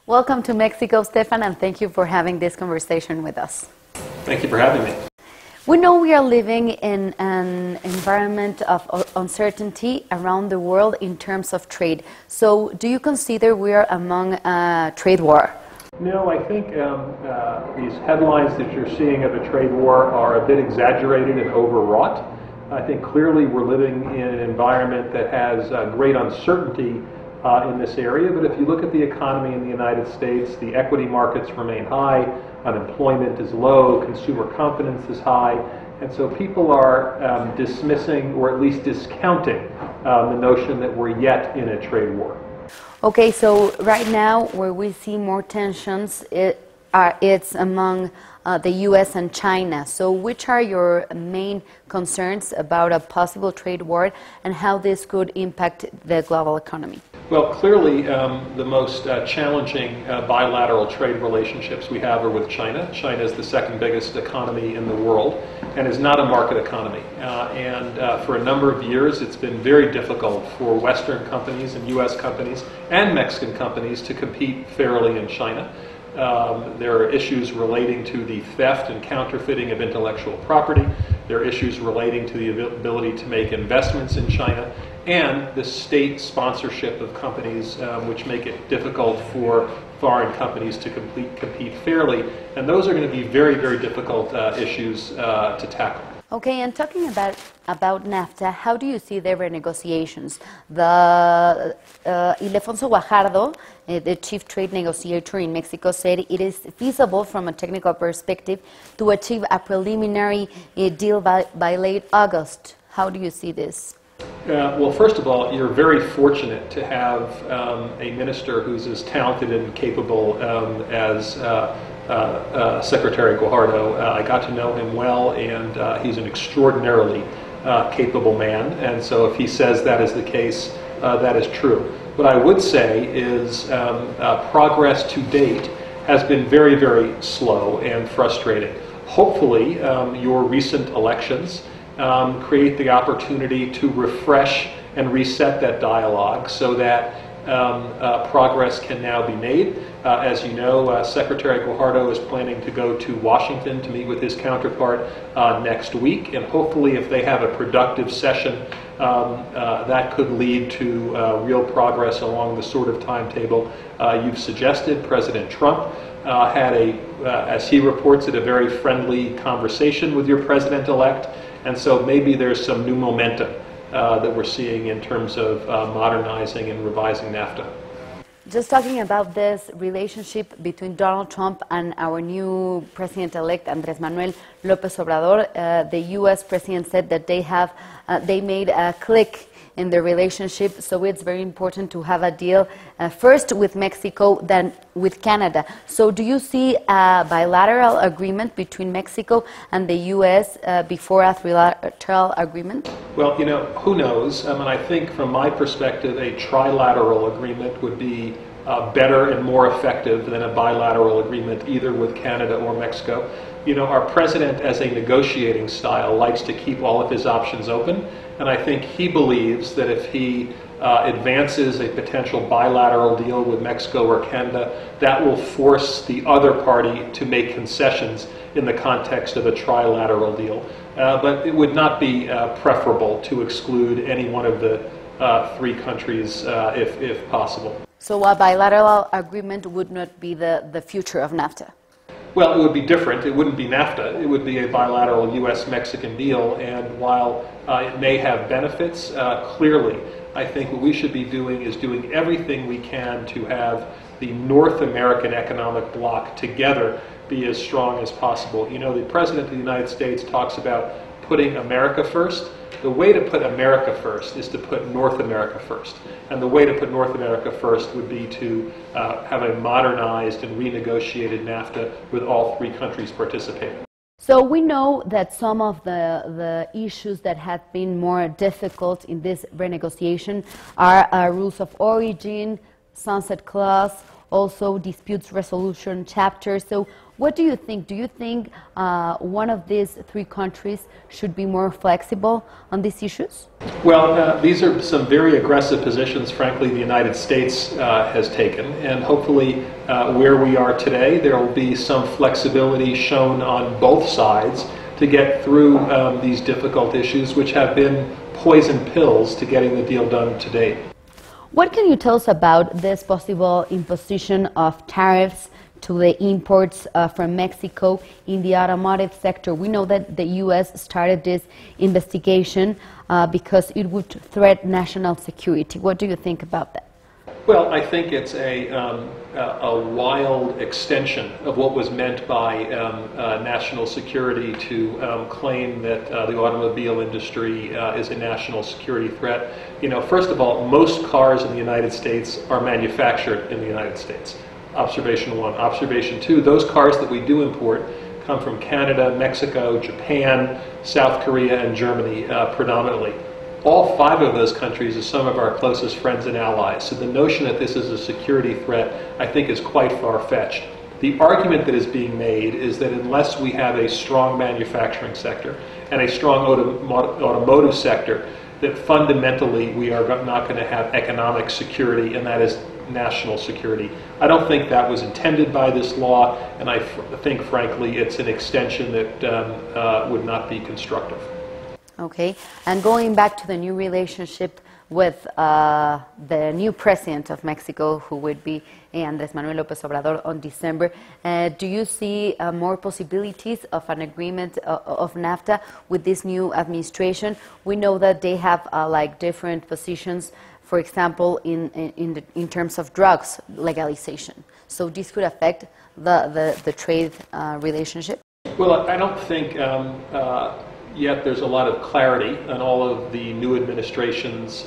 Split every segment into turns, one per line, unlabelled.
Welcome to Mexico, Stefan, and thank you for having this conversation with us.
Thank you for having me.
We know we are living in an environment of uncertainty around the world in terms of trade. So do you consider we are among a trade war?
No, I think these headlines that you're seeing of a trade war are a bit exaggerated and overwrought. I think clearly we're living in an environment that has great uncertainty in this area, but if you look at the economy in the United States, the equity markets remain high, unemployment is low, consumer confidence is high, and so people are dismissing or at least discounting the notion that we're yet in a trade war.
Okay, so right now where we see more tensions, it's among the U.S. and China. So which are your main concerns about a possible trade war and how this could impact the global economy?
Well, clearly the most challenging bilateral trade relationships we have are with China. China is the second biggest economy in the world and is not a market economy. For a number of years it's been very difficult for Western companies and U.S. companies and Mexican companies to compete fairly in China. There are issues relating to the theft and counterfeiting of intellectual property. There are issues relating to the ability to make investments in China and the state sponsorship of companies, which make it difficult for foreign companies to compete fairly. And those are going to be very, very difficult issues to tackle.
Okay, and talking about NAFTA, how do you see the renegotiations? Ildefonso Guajardo, the chief trade negotiator in Mexico, said it is feasible from a technical perspective to achieve a preliminary deal by late August. How do you see this?
Well, first of all, you're very fortunate to have a minister who's as talented and capable as Secretary Guajardo. I got to know him well, and he's an extraordinarily capable man, and so if he says that is the case, that is true. What I would say is progress to date has been very, very slow and frustrating. Hopefully, your recent elections create the opportunity to refresh and reset that dialogue so that progress can now be made. As you know, Secretary Guajardo is planning to go to Washington to meet with his counterpart next week, and hopefully if they have a productive session, that could lead to real progress along the sort of timetable you've suggested. President Trump had as he reports it, a very friendly conversation with your president-elect, and so maybe there's some new momentum that we're seeing in terms of modernizing and revising NAFTA.
Just talking about this relationship between Donald Trump and our new president-elect Andrés Manuel López Obrador, the U.S. president said that they made a click in the relationship, so it's very important to have a deal first with Mexico, then with Canada. So do you see a bilateral agreement between Mexico and the U.S. Before a trilateral agreement?
Well, you know, who knows? And I think from my perspective, a trilateral agreement would be better and more effective than a bilateral agreement either with Canada or Mexico. You know, our president, as a negotiating style, likes to keep all of his options open, and I think he believes that if he advances a potential bilateral deal with Mexico or Canada, that will force the other party to make concessions in the context of a trilateral deal. But it would not be preferable to exclude any one of the three countries if possible.
So a bilateral agreement would not be the future of NAFTA?
Well, it would be different. It wouldn't be NAFTA. It would be a bilateral U.S.-Mexican deal, and while it may have benefits, clearly, I think what we should be doing is doing everything we can to have the North American economic bloc together be as strong as possible. You know, the President of the United States talks about putting America first. The way to put America first is to put North America first. And the way to put North America first would be to have a modernized and renegotiated NAFTA with all three countries participating.
So we know that some of the issues that have been more difficult in this renegotiation are rules of origin, sunset clause, also disputes resolution chapter. So what do you think? Do you think one of these three countries should be more flexible on these issues?
Well, these are some very aggressive positions, frankly, the United States has taken. And hopefully, where we are today, there will be some flexibility shown on both sides to get through these difficult issues, which have been poison pills to getting the deal done to date.
What can you tell us about this possible imposition of tariffs to the imports from Mexico in the automotive sector? We know that the U.S. started this investigation because it would threaten national security. What do you think about that?
Well, I think it's a wild extension of what was meant by national security to claim that the automobile industry is a national security threat. You know, first of all, most cars in the United States are manufactured in the United States. Observation one. Observation two, those cars that we do import come from Canada, Mexico, Japan, South Korea, and Germany predominantly. All five of those countries are some of our closest friends and allies. So the notion that this is a security threat, I think, is quite far-fetched. The argument that is being made is that unless we have a strong manufacturing sector and a strong automotive sector, that fundamentally we are not going to have economic security, and that is national security. I don't think that was intended by this law, and I think, frankly, it's an extension that would not be constructive.
Okay, and going back to the new relationship with the new president of Mexico, who would be Andrés Manuel López Obrador on December, do you see more possibilities of an agreement of NAFTA with this new administration? We know that they have like different positions, for example, in terms of drugs legalization. So this could affect the trade relationship? Well,
I don't think yet there's a lot of clarity on all of the new administration's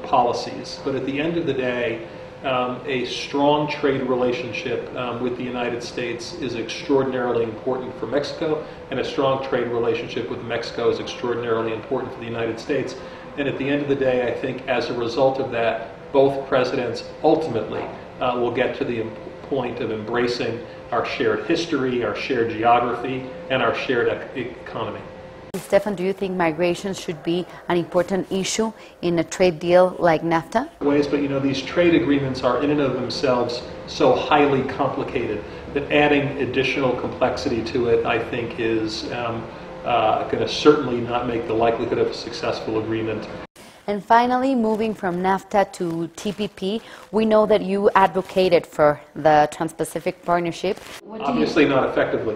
policies. But at the end of the day, a strong trade relationship with the United States is extraordinarily important for Mexico, and a strong trade relationship with Mexico is extraordinarily important for the United States. And at the end of the day, I think as a result of that, both presidents ultimately will get to the point of embracing our shared history, our shared geography, and our shared economy.
Stefan, do you think migration should be an important issue in a trade deal like NAFTA?
But you know, these trade agreements are in and of themselves so highly complicated that adding additional complexity to it, I think, is going to certainly not make the likelihood of a successful agreement.
And finally, moving from NAFTA to TPP, we know that you advocated for the Trans-Pacific Partnership.
Obviously not effectively.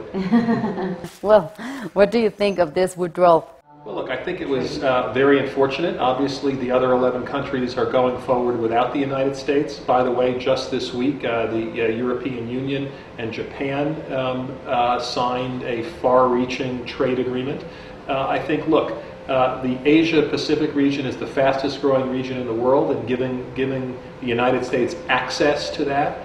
Well, what do you think of this withdrawal?
Well, look, I think it was very unfortunate. Obviously, the other 11 countries are going forward without the United States. By the way, just this week, the European Union and Japan signed a far-reaching trade agreement. I think, look, the Asia-Pacific region is the fastest growing region in the world, and giving the United States access to that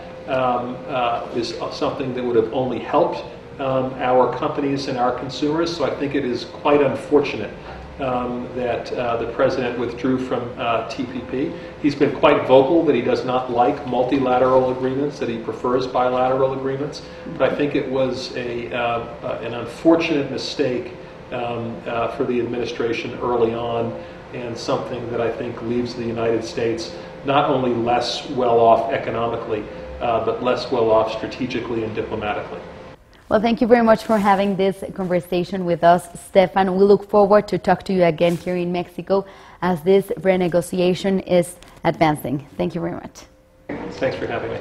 is something that would have only helped our companies and our consumers. So I think it is quite unfortunate that the president withdrew from TPP. He's been quite vocal that he does not like multilateral agreements, that he prefers bilateral agreements. But I think it was an unfortunate mistake for the administration early on, and something that I think leaves the United States not only less well off economically, but less well off strategically and diplomatically.
Well, thank you very much for having this conversation with us, Stefan. We look forward to talk to you again here in Mexico as this renegotiation is advancing. Thank you very much.
Thanks for having me.